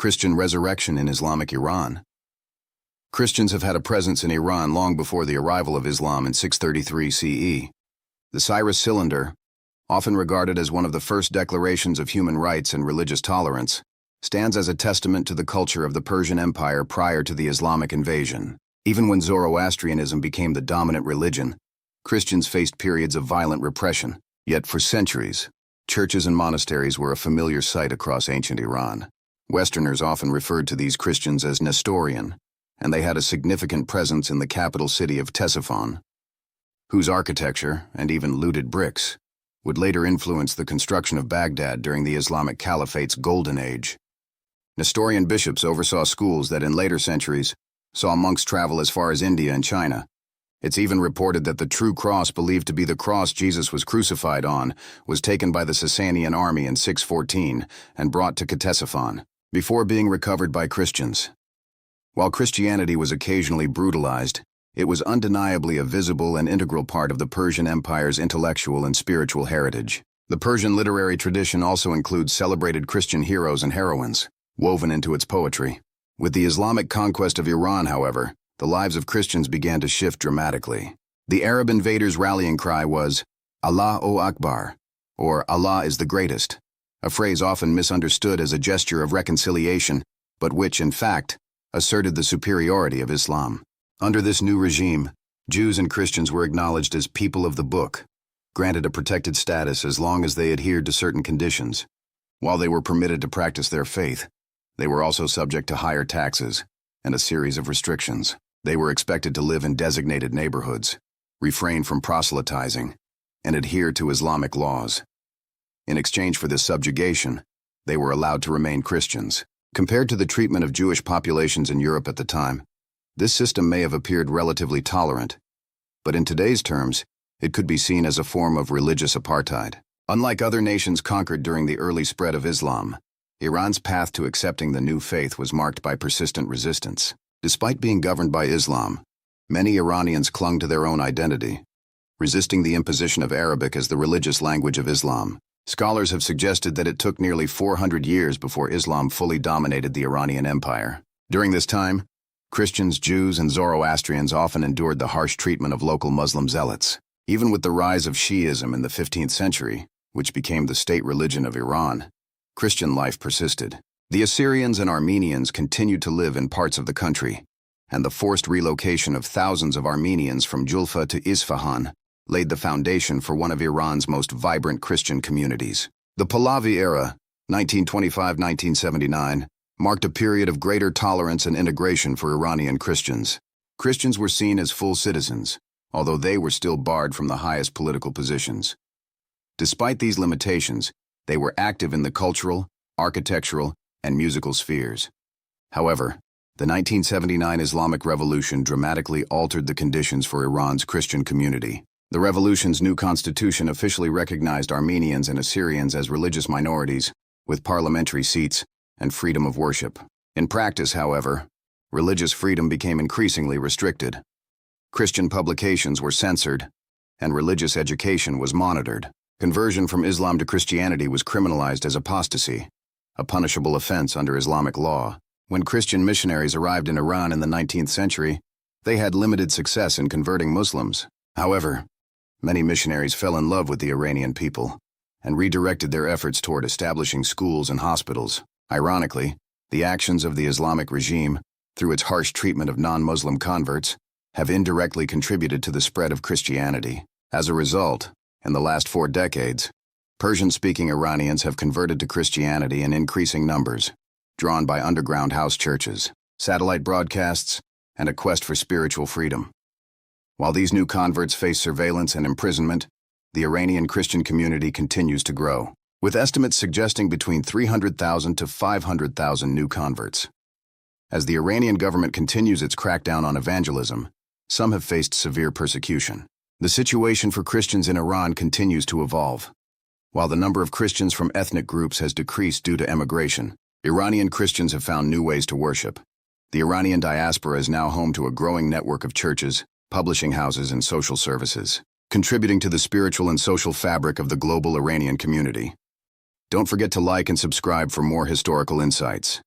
Christian resurrection in Islamic Iran. Christians have had a presence in Iran long before the arrival of Islam in 633 CE. The Cyrus Cylinder, often regarded as one of the first declarations of human rights and religious tolerance, stands as a testament to the culture of the Persian Empire prior to the Islamic invasion. Even when Zoroastrianism became the dominant religion, Christians faced periods of violent repression. Yet for centuries, churches and monasteries were a familiar sight across ancient Iran. Westerners often referred to these Christians as Nestorian, and they had a significant presence in the capital city of Ctesiphon, whose architecture, and even looted bricks, would later influence the construction of Baghdad during the Islamic Caliphate's Golden Age. Nestorian bishops oversaw schools that in later centuries saw monks travel as far as India and China. It's even reported that the true cross, believed to be the cross Jesus was crucified on, was taken by the Sasanian army in 614 and brought to Ctesiphon, before being recovered by Christians. While Christianity was occasionally brutalized, it was undeniably a visible and integral part of the Persian Empire's intellectual and spiritual heritage. The Persian literary tradition also includes celebrated Christian heroes and heroines, woven into its poetry. With the Islamic conquest of Iran, however, the lives of Christians began to shift dramatically. The Arab invaders' rallying cry was, "Allahu Akbar," or "Allah is the greatest," a phrase often misunderstood as a gesture of reconciliation, but which, in fact, asserted the superiority of Islam. Under this new regime, Jews and Christians were acknowledged as people of the book, granted a protected status as long as they adhered to certain conditions. While they were permitted to practice their faith, they were also subject to higher taxes and a series of restrictions. They were expected to live in designated neighborhoods, refrain from proselytizing, and adhere to Islamic laws. In exchange for this subjugation, they were allowed to remain Christians. Compared to the treatment of Jewish populations in Europe at the time, this system may have appeared relatively tolerant, but in today's terms, it could be seen as a form of religious apartheid. Unlike other nations conquered during the early spread of Islam, Iran's path to accepting the new faith was marked by persistent resistance. Despite being governed by Islam, many Iranians clung to their own identity, resisting the imposition of Arabic as the religious language of Islam. Scholars have suggested that it took nearly 400 years before Islam fully dominated the Iranian Empire. During this time, Christians, Jews, and Zoroastrians often endured the harsh treatment of local Muslim zealots. Even with the rise of Shi'ism in the 15th century, which became the state religion of Iran, Christian life persisted. The Assyrians and Armenians continued to live in parts of the country, and the forced relocation of thousands of Armenians from Julfa to Isfahan laid the foundation for one of Iran's most vibrant Christian communities. The Pahlavi era, 1925-1979, marked a period of greater tolerance and integration for Iranian Christians. Christians were seen as full citizens, although they were still barred from the highest political positions. Despite these limitations, they were active in the cultural, architectural, and musical spheres. However, the 1979 Islamic Revolution dramatically altered the conditions for Iran's Christian community. The revolution's new constitution officially recognized Armenians and Assyrians as religious minorities, with parliamentary seats and freedom of worship. In practice, however, religious freedom became increasingly restricted. Christian publications were censored, and religious education was monitored. Conversion from Islam to Christianity was criminalized as apostasy, a punishable offense under Islamic law. When Christian missionaries arrived in Iran in the 19th century, they had limited success in converting Muslims. However, many missionaries fell in love with the Iranian people and redirected their efforts toward establishing schools and hospitals. Ironically, the actions of the Islamic regime, through its harsh treatment of non-Muslim converts, have indirectly contributed to the spread of Christianity. As a result, in the last 4 decades, Persian-speaking Iranians have converted to Christianity in increasing numbers, drawn by underground house churches, satellite broadcasts, and a quest for spiritual freedom. While these new converts face surveillance and imprisonment, the Iranian Christian community continues to grow, with estimates suggesting between 300,000 to 500,000 new converts. As the Iranian government continues its crackdown on evangelism, some have faced severe persecution. The situation for Christians in Iran continues to evolve. While the number of Christians from ethnic groups has decreased due to emigration, Iranian Christians have found new ways to worship. The Iranian diaspora is now home to a growing network of churches, publishing houses, and social services, contributing to the spiritual and social fabric of the global Iranian community. Don't forget to like and subscribe for more historical insights.